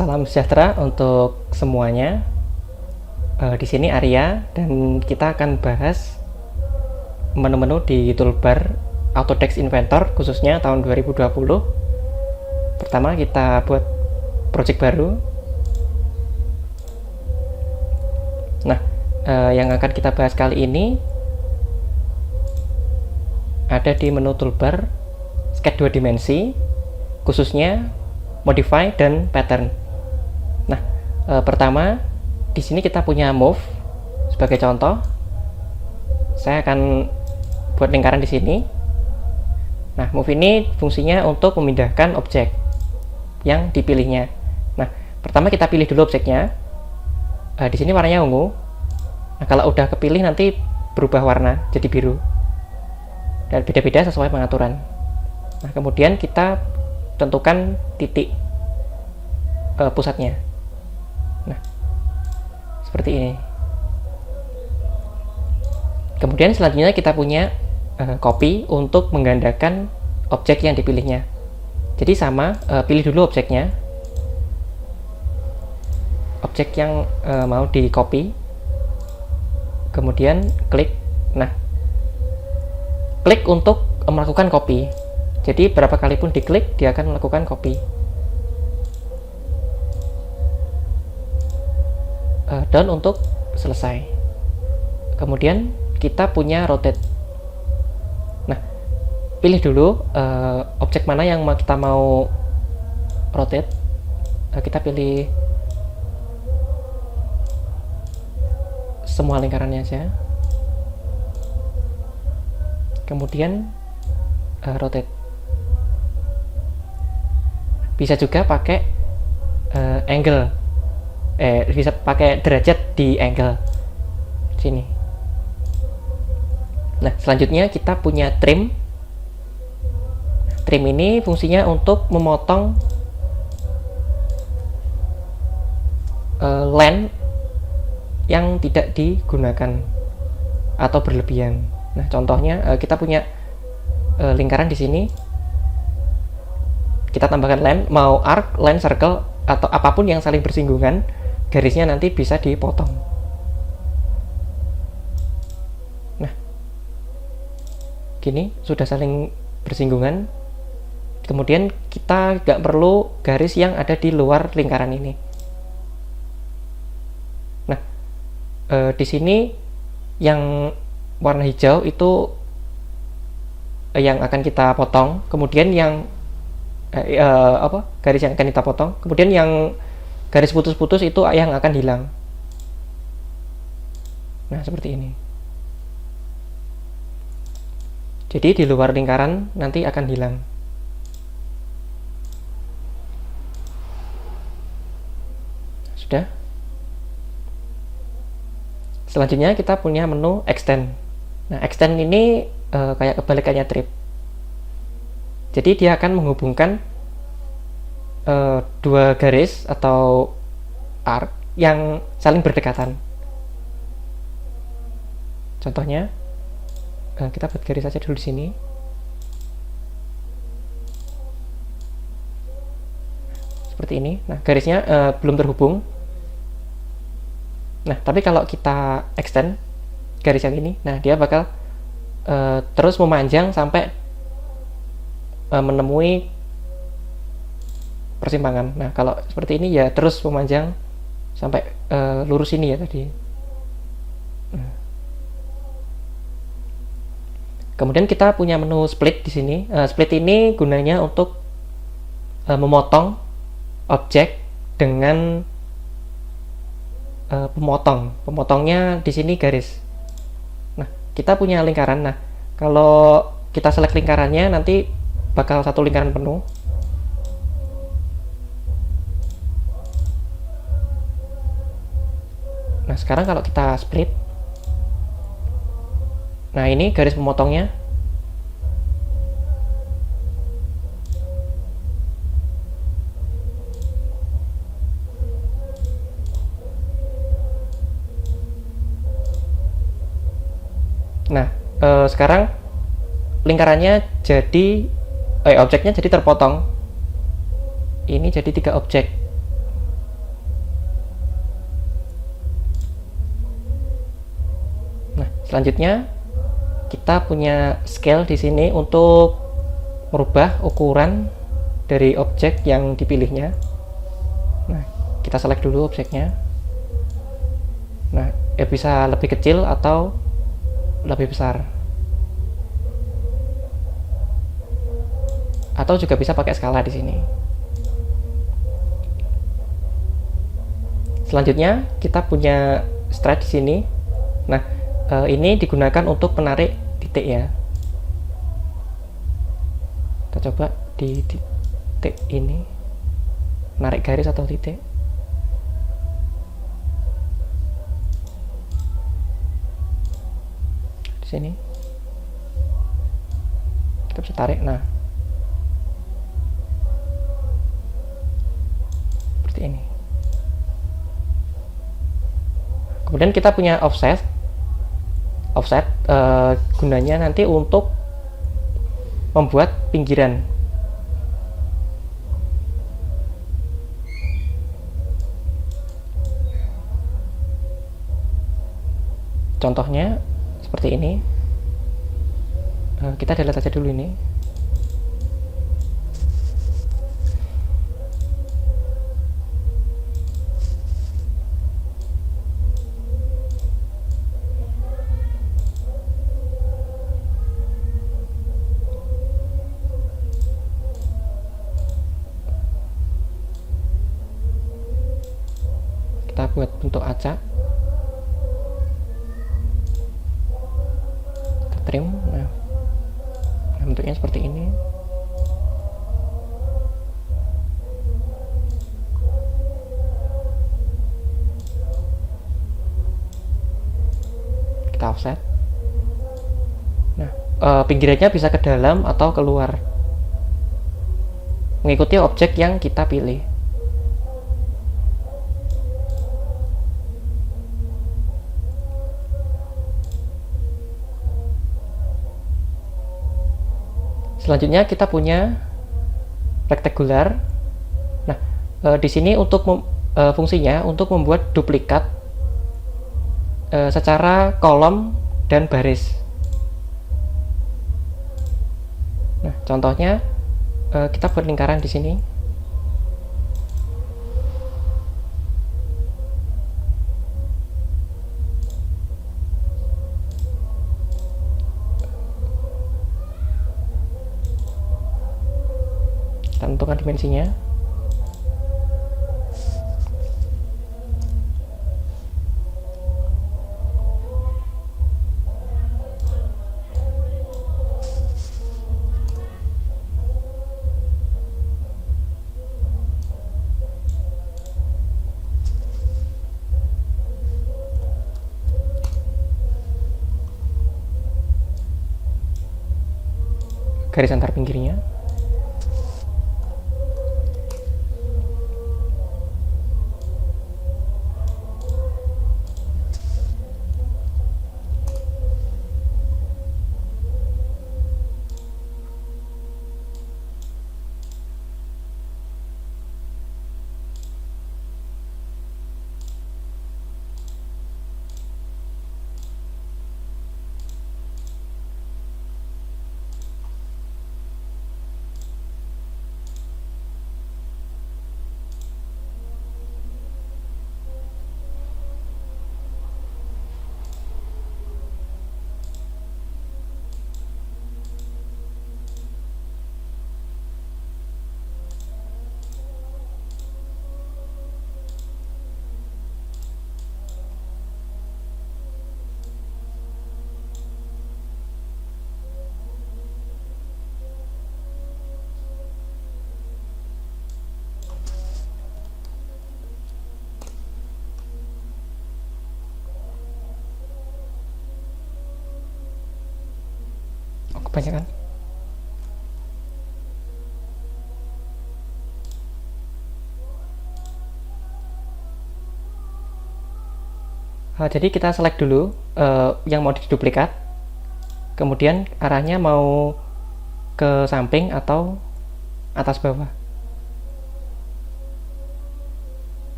Salam sejahtera untuk semuanya. Di sini Arya dan kita akan bahas menu-menu di toolbar Autodesk Inventor khususnya tahun 2020. Pertama kita buat project baru. Nah, yang akan kita bahas kali ini ada di menu toolbar Sketch 2 dimensi khususnya Modify dan Pattern. Nah, pertama di sini kita punya Move sebagai contoh. Saya akan buat lingkaran di sini. Nah, Move ini fungsinya untuk memindahkan objek yang dipilihnya. Nah, pertama kita pilih dulu objeknya. Di sini warnanya ungu. Nah, kalau udah kepilih nanti berubah warna jadi biru. Dan beda-beda sesuai pengaturan. Nah, kemudian kita tentukan titik pusatnya. Nah, seperti ini. Kemudian selanjutnya kita punya copy untuk menggandakan objek yang dipilihnya. Jadi sama, pilih dulu objeknya, objek yang mau di copy, kemudian klik. Nah, klik untuk melakukan copy. Jadi berapa kali pun diklik dia akan melakukan copy. Down untuk selesai. Kemudian kita punya rotate. Nah, pilih dulu objek mana yang kita mau rotate. Kita pilih semua lingkarannya aja. Kemudian rotate. Bisa juga pakai angle, bisa pakai derajat di angle sini. Nah, selanjutnya kita punya trim. Trim ini fungsinya untuk memotong line yang tidak digunakan atau berlebihan. Nah, contohnya kita punya lingkaran di sini. Kita tambahkan line, mau arc, line, circle, atau apapun yang saling bersinggungan, garisnya nanti bisa dipotong. Nah, gini sudah saling bersinggungan. Kemudian kita nggak perlu garis yang ada di luar lingkaran ini. Nah, di sini yang warna hijau itu yang akan kita potong. Kemudian yang garis yang akan kita potong, kemudian yang garis putus-putus itu yang akan hilang. Nah, seperti ini. Jadi di luar lingkaran nanti akan hilang. Sudah. Selanjutnya kita punya menu extend. Nah, extend ini kayak kebalikannya trip. Jadi dia akan menghubungkan dua garis atau arc yang saling berdekatan. Contohnya, kita buat garis saja dulu di sini. Seperti ini. Nah, garisnya belum terhubung. Nah, tapi kalau kita extend garis yang ini, nah dia bakal terus memanjang sampai menemui persimpangan. Nah, kalau seperti ini ya terus memanjang sampai lurus ini ya tadi. Kemudian kita punya menu split di sini. Split ini gunanya untuk memotong objek dengan pemotong. Pemotongnya di sini garis. Nah, kita punya lingkaran. Nah, kalau kita select lingkarannya nanti bakal satu lingkaran penuh. Nah, sekarang kalau kita split, nah ini garis pemotongnya. Nah, sekarang lingkarannya jadi objeknya jadi terpotong. Ini jadi 3 objek. Selanjutnya kita punya scale di sini untuk merubah ukuran dari objek yang dipilihnya. Nah, kita select dulu objeknya. Nah, bisa lebih kecil atau lebih besar. Atau juga bisa pakai skala di sini. Selanjutnya kita punya stride di sini. Nah, ini digunakan untuk menarik titik ya. Kita coba di titik ini, narik garis atau titik. Di sini kita bisa tarik. Nah, seperti ini. Kemudian kita punya offset. Offset gunanya nanti untuk membuat pinggiran. Contohnya seperti ini. Kita delete aja dulu ini. Kita buat bentuk acak, kita trim. Nah, bentuknya seperti ini. Kita offset. Nah, pinggirannya bisa ke dalam atau keluar, mengikuti objek yang kita pilih. Selanjutnya kita punya rectangular. Nah, di sini untuk fungsinya untuk membuat duplikat secara kolom dan baris. Nah, contohnya kita buat lingkaran di sini. Kita tentukan dimensinya. Garis antar pinggirnya. Oh, kebanyakan. Jadi kita select dulu yang mau diduplikat, kemudian arahnya mau ke samping atau atas bawah.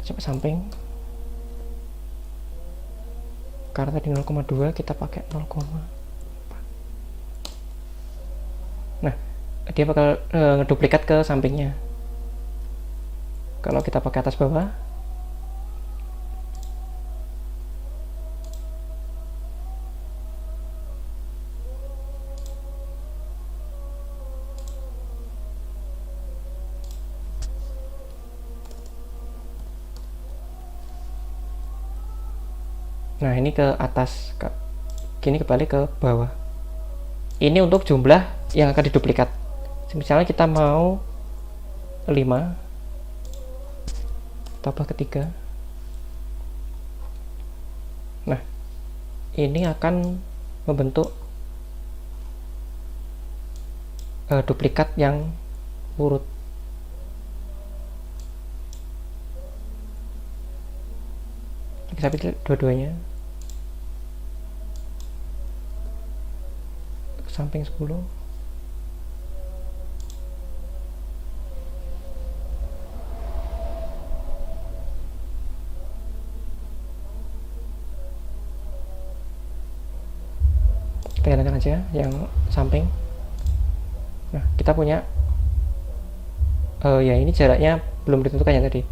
Coba samping. karena tadi 0,2 kita pakai 0,4. Nah, dia bakal ngeduplikat ke sampingnya. Kalau kita pakai atas bawah, nah ini ke atas, gini kembali ke bawah. Ini untuk jumlah yang akan diduplikat. Misalnya kita mau 5, tambah ke 3. Nah, ini akan membentuk duplikat yang urut. Kita pilih dua-duanya. Samping 10. Kita hilangkan aja yang samping. Nah, kita punya ya ini jaraknya belum ditentukan ya tadi.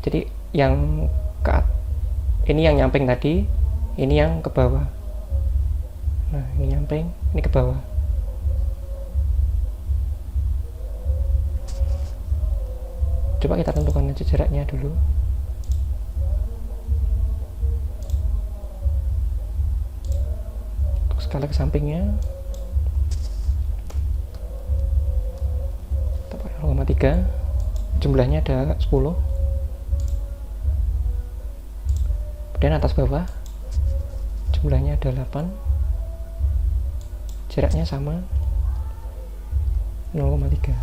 Jadi yang ini yang nyamping tadi, ini yang ke bawah. Nah, ini nyamping, ini ke bawah. Coba kita tentukan aja jaraknya dulu. Untuk skala ke sampingnya kita pakai 0,3. Jumlahnya ada 10. Kemudian atas bawah jumlahnya ada 8. Jaraknya sama 0,3.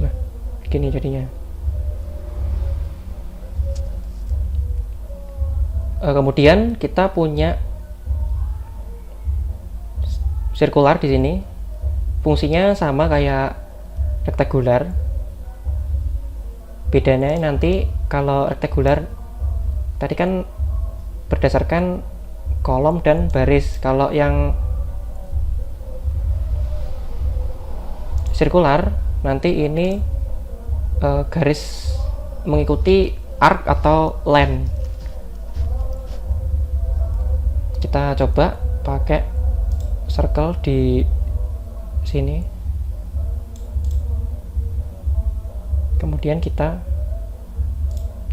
Nah, gini jadinya. Kemudian kita punya sirkular di sini. Fungsinya sama kayak rektangular. Bedanya nanti kalau rektangular tadi kan berdasarkan kolom dan baris. Kalau yang sirkular nanti ini garis mengikuti arc atau line. Kita coba pakai circle di sini, kemudian kita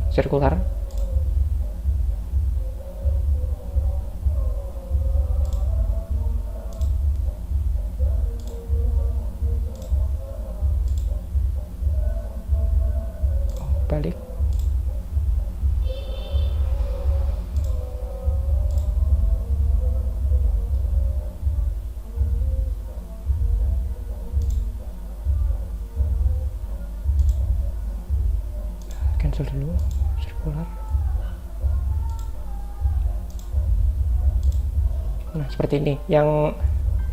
sirkular. Balik. Cancel dulu sirkular. Nah, seperti ini. Yang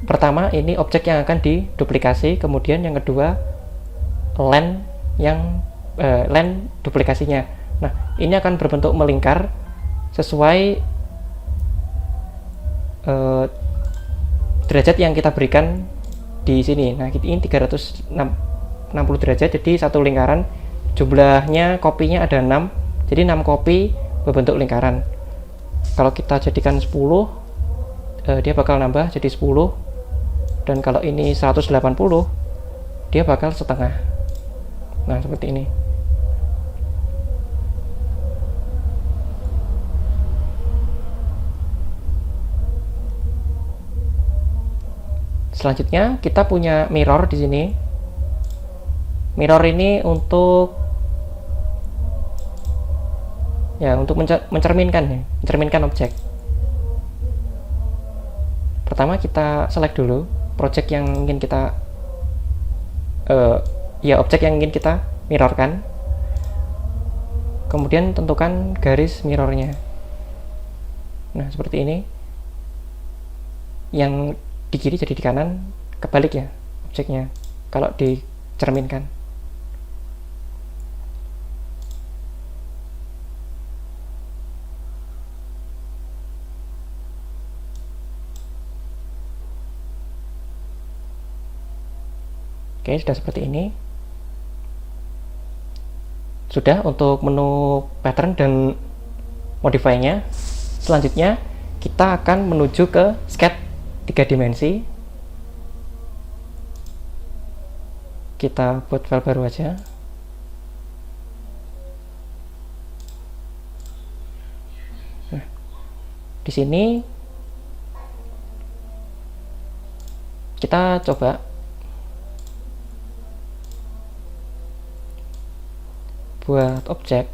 pertama ini objek yang akan diduplikasi, kemudian yang kedua line yang line duplikasinya. Nah, ini akan berbentuk melingkar sesuai derajat yang kita berikan di sini. Nah, ini 360 derajat, jadi satu lingkaran jumlahnya kopinya ada 6, jadi 6 kopi berbentuk lingkaran. Kalau kita jadikan 10, dia bakal nambah jadi 10, dan kalau ini 180, dia bakal setengah. Nah, seperti ini. Selanjutnya kita punya mirror di sini. Mirror ini untuk mencerminkan objek. Pertama kita select dulu project yang ingin kita objek yang ingin kita mirrorkan. Kemudian tentukan garis mirrornya. Nah, seperti ini. Yang di kiri jadi di kanan, kebalik ya objeknya kalau dicerminkan. Oke, sudah seperti ini. Sudah untuk menu pattern dan modify-nya. Selanjutnya kita akan menuju ke sketch 3 dimensi. Kita buat file baru aja. Nah, di sini kita coba buat objek.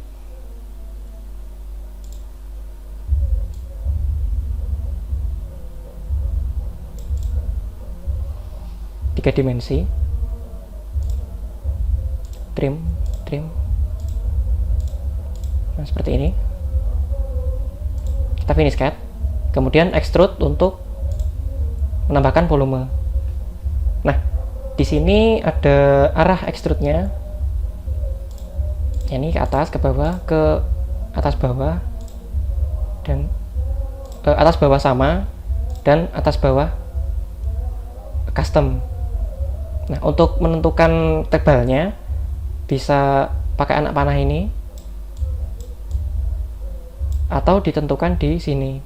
Tiga dimensi. Trim. Nah, seperti ini. Kita finish cut. Kemudian extrude untuk menambahkan volume. Nah, di sini ada arah extrude-nya. Ini ke atas, ke bawah, ke atas bawah, dan atas bawah sama, dan atas bawah custom. Nah, untuk menentukan tebalnya bisa pakai anak panah ini atau ditentukan di sini.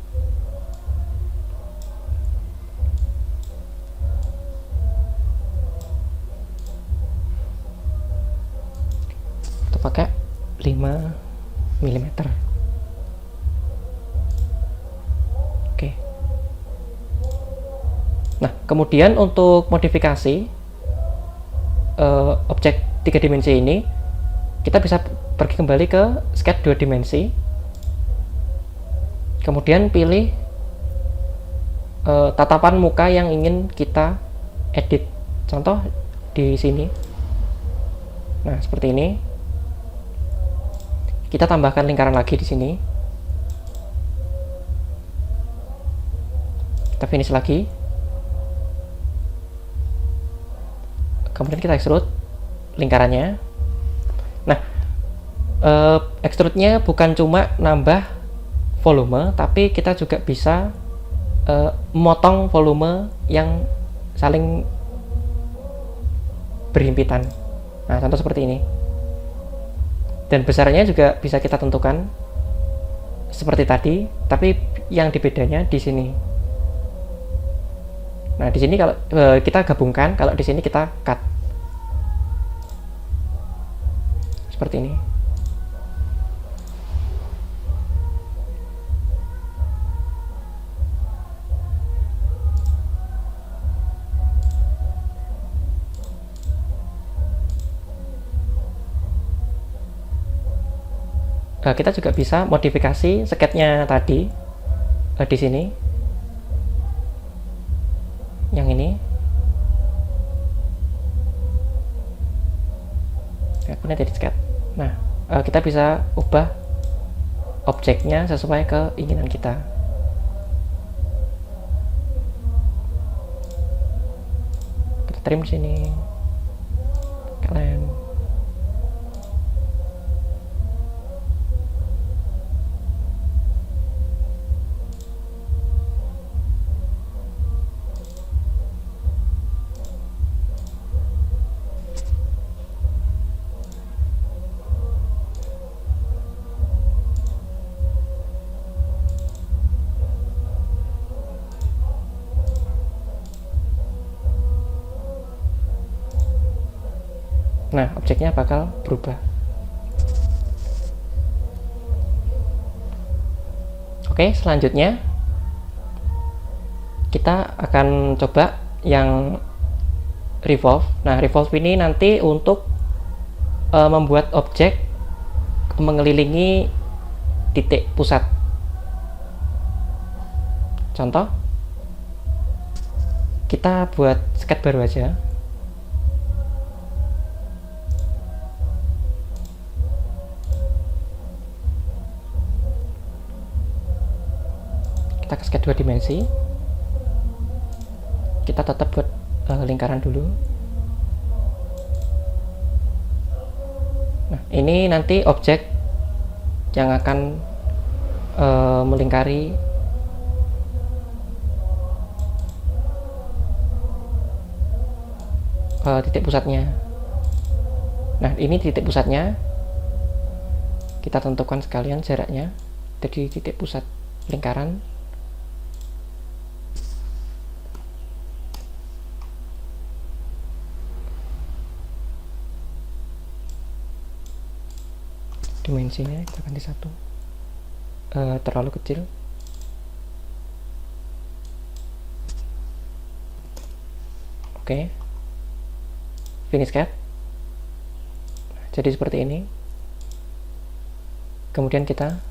Kita pakai 5 mm. Oke. Nah, kemudian untuk modifikasi objek 3 dimensi ini, kita bisa pergi kembali ke sketch 2 dimensi, kemudian pilih tatapan muka yang ingin kita edit. Contoh di sini. Nah, seperti ini. Kita tambahkan lingkaran lagi di sini. Kita finish lagi. Kemudian kita extrude lingkarannya. Nah, extrude-nya bukan cuma nambah volume, tapi kita juga bisa memotong volume yang saling berhimpitan. Nah, contoh seperti ini. Dan besarnya juga bisa kita tentukan seperti tadi, tapi yang bedanya di sini. Nah, di sini kalau kita gabungkan, kalau di sini kita cut. Seperti ini. Kita juga bisa modifikasi sketch-nya tadi di sini, yang ini. Kemudian jadi sketch. Nah, kita bisa ubah objeknya sesuai keinginan kita. Kita trim sini, kalian. Nah, objeknya bakal berubah. Oke, selanjutnya kita akan coba yang revolve. Nah, revolve ini nanti untuk membuat objek mengelilingi titik pusat. Contoh, kita buat sketch baru aja. Kita ke sketch 2 dimensi. Kita tetap buat lingkaran dulu. Nah, ini nanti objek yang akan melingkari titik pusatnya. Nah, ini titik pusatnya. Kita tentukan sekalian jaraknya. Jadi titik pusat lingkaran. Dimensinya kita ganti 1. Terlalu kecil. Oke. Finish cut. Jadi seperti ini. Kemudian kita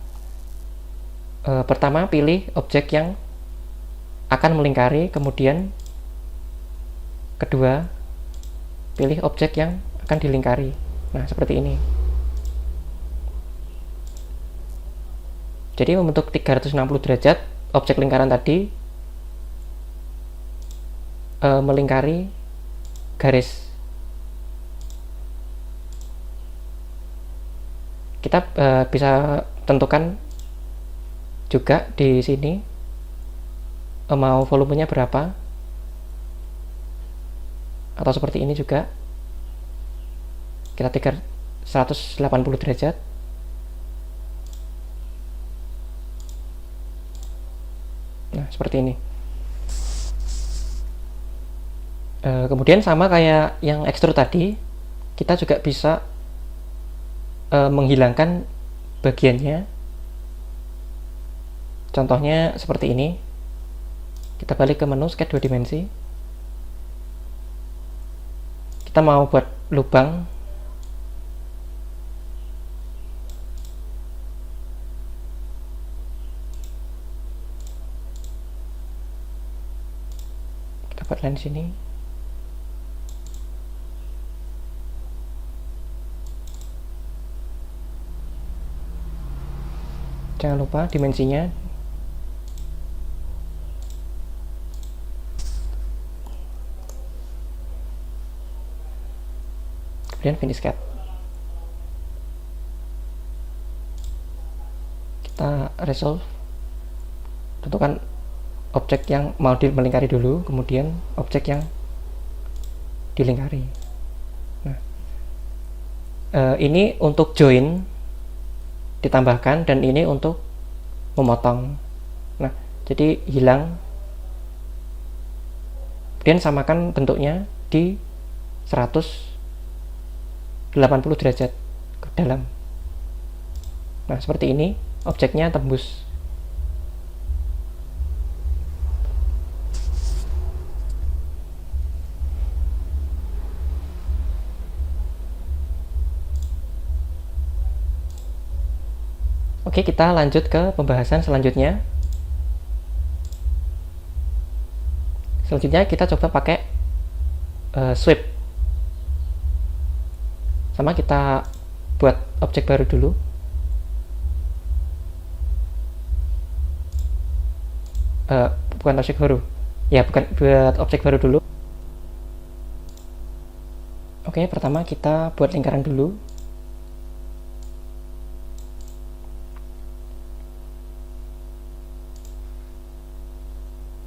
pertama pilih objek yang akan melingkari, kemudian kedua pilih objek yang akan dilingkari. Nah, seperti ini. Jadi membentuk 360 derajat, objek lingkaran tadi melingkari garis. Kita bisa tentukan juga di sini mau volumenya berapa, atau seperti ini juga kita 180 derajat. Nah, seperti ini. Kemudian sama kayak yang extrude tadi, kita juga bisa menghilangkan bagiannya. Contohnya seperti ini. Kita balik ke menu sketch 2 dimensi. Kita mau buat lubang. Kita buat line sini. Jangan lupa dimensinya. Kemudian finish cut. Kita resolve. Tentukan objek yang mau melingkari dulu, kemudian objek yang dilingkari. Nah, ini untuk join ditambahkan, dan ini untuk memotong. Nah, jadi hilang. Kemudian samakan bentuknya di 180 derajat ke dalam. Nah, seperti ini objeknya tembus. Oke, kita lanjut ke pembahasan selanjutnya. Selanjutnya kita coba pakai sweep. Sama, kita buat objek baru dulu. Bukan objek baru. Ya, buat objek baru dulu. Oke, pertama kita buat lingkaran dulu.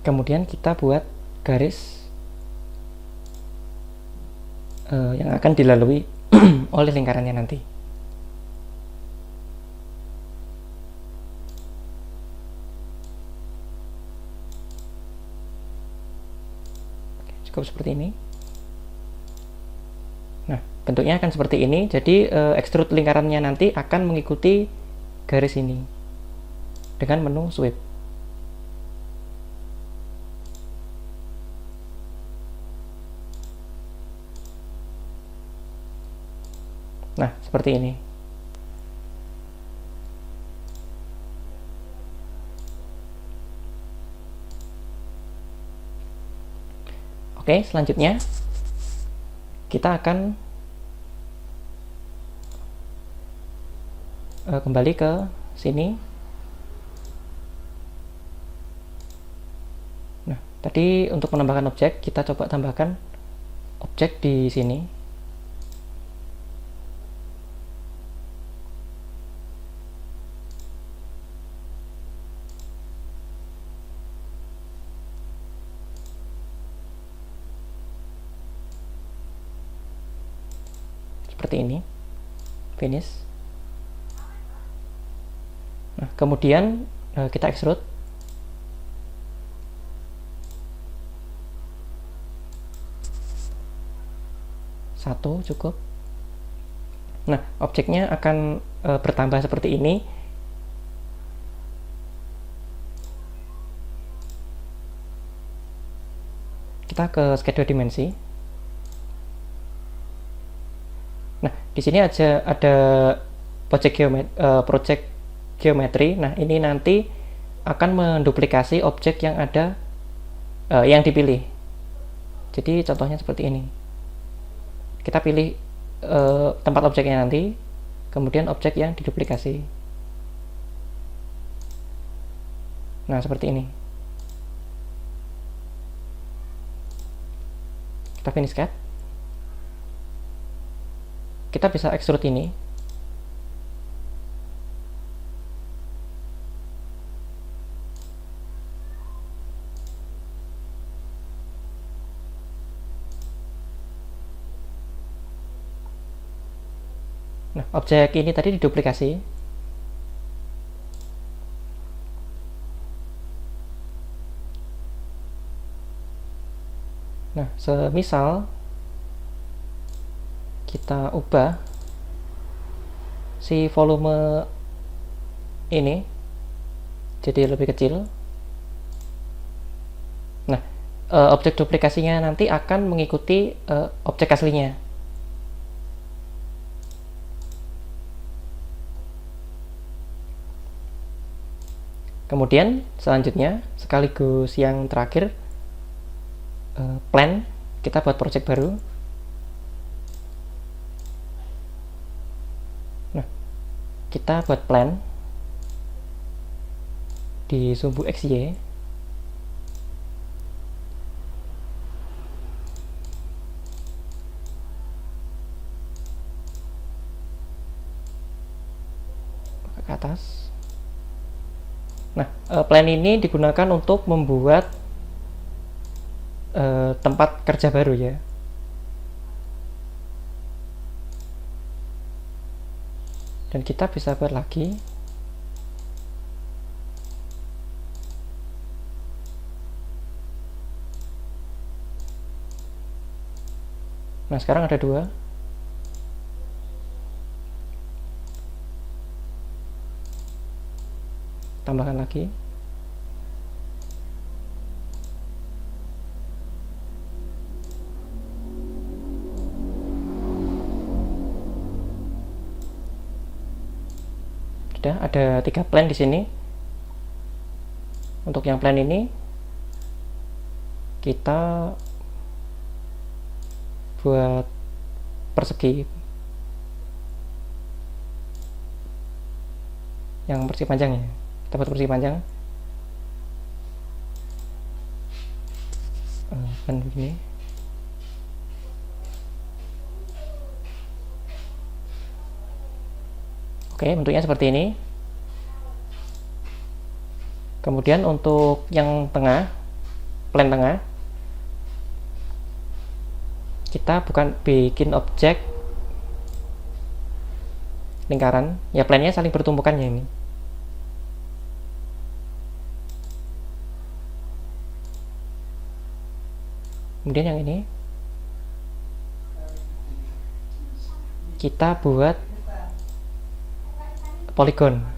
Kemudian kita buat garis yang akan dilalui oleh lingkarannya nanti. Cukup seperti ini. Nah, bentuknya akan seperti ini. Jadi extrude lingkarannya nanti akan mengikuti garis ini dengan menu sweep. Nah, seperti ini. Oke, selanjutnya kita akan kembali ke sini. Nah, tadi untuk menambahkan objek, kita coba tambahkan objek di sini. seperti ini, finish. Nah, kemudian kita extrude. Satu cukup. Nah, objeknya akan bertambah seperti ini. Kita ke sketch 2 dimensi. Nah, di sini ada project geometri. Nah, ini nanti akan menduplikasi objek yang ada yang dipilih. Jadi contohnya seperti ini. Kita pilih tempat objeknya nanti, kemudian objek yang diduplikasi. Nah, seperti ini. Kita finish cut. Kita bisa extrude ini. Nah, objek ini tadi diduplikasi. Nah, semisal kita ubah si volume ini jadi lebih kecil. Nah, objek duplikasinya nanti akan mengikuti objek aslinya. Kemudian selanjutnya, sekaligus yang terakhir, plan. Kita buat project baru. Nah, kita buat plan di sumbu XY. Ke atas. Nah, plan ini digunakan untuk membuat tempat kerja baru ya. Dan kita bisa buat lagi. Nah, sekarang ada 2. Tambahkan lagi. Sudah ada 3 plan di sini. Untuk yang plan ini kita buat persegi. Yang persegi panjang ya. Kita buat persegi panjang. Kan begini. Oke, bentuknya seperti ini. Kemudian untuk yang tengah, plan tengah, kita bukan bikin objek lingkaran, ya plannya saling bertumpukan ya ini. Kemudian yang ini kita buat poligon.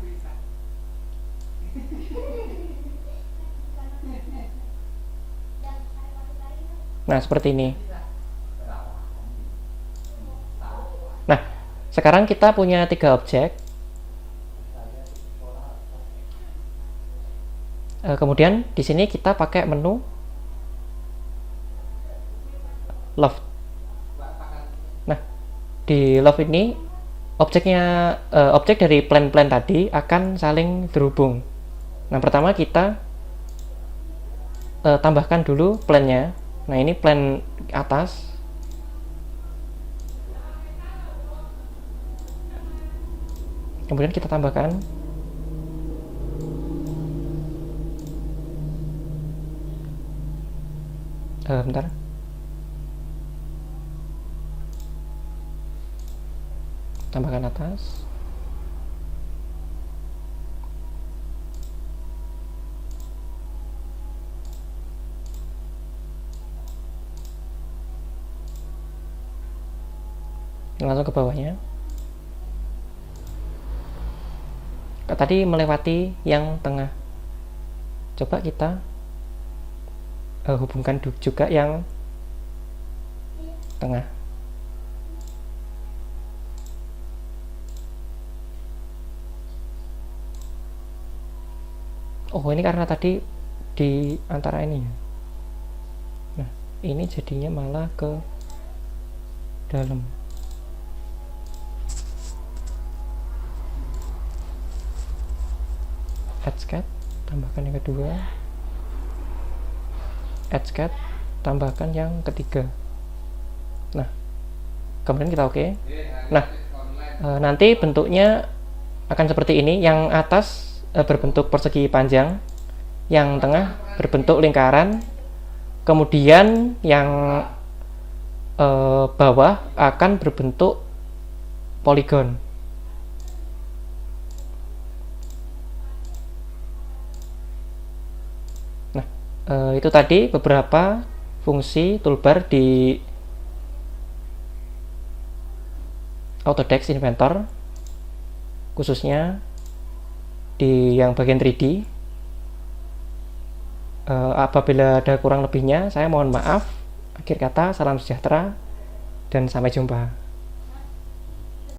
Nah, seperti ini. Nah, sekarang kita punya 3 objek. Kemudian di sini kita pakai menu loft. Nah, di loft ini objek dari plan-plan tadi akan saling terhubung. Nah, pertama kita tambahkan dulu plannya. Nah, ini plan atas. Kemudian kita tambahkan bentar. tambahkan atas. Langsung ke bawahnya. Tadi melewati yang tengah, coba kita hubungkan juga yang tengah. Oh, ini karena tadi di antara ini ya. Nah, ini jadinya malah ke dalam. Add sketch, tambahkan yang kedua. Add sketch, tambahkan yang ketiga. Nah, kemudian kita oke. Nah, nanti bentuknya akan seperti ini. Yang atas berbentuk persegi panjang, yang tengah berbentuk lingkaran, kemudian yang bawah akan berbentuk poligon. Nah, itu tadi beberapa fungsi toolbar di Autodesk Inventor, khususnya di yang bagian 3D. Apabila ada kurang lebihnya, saya mohon maaf. Akhir kata, salam sejahtera dan sampai jumpa.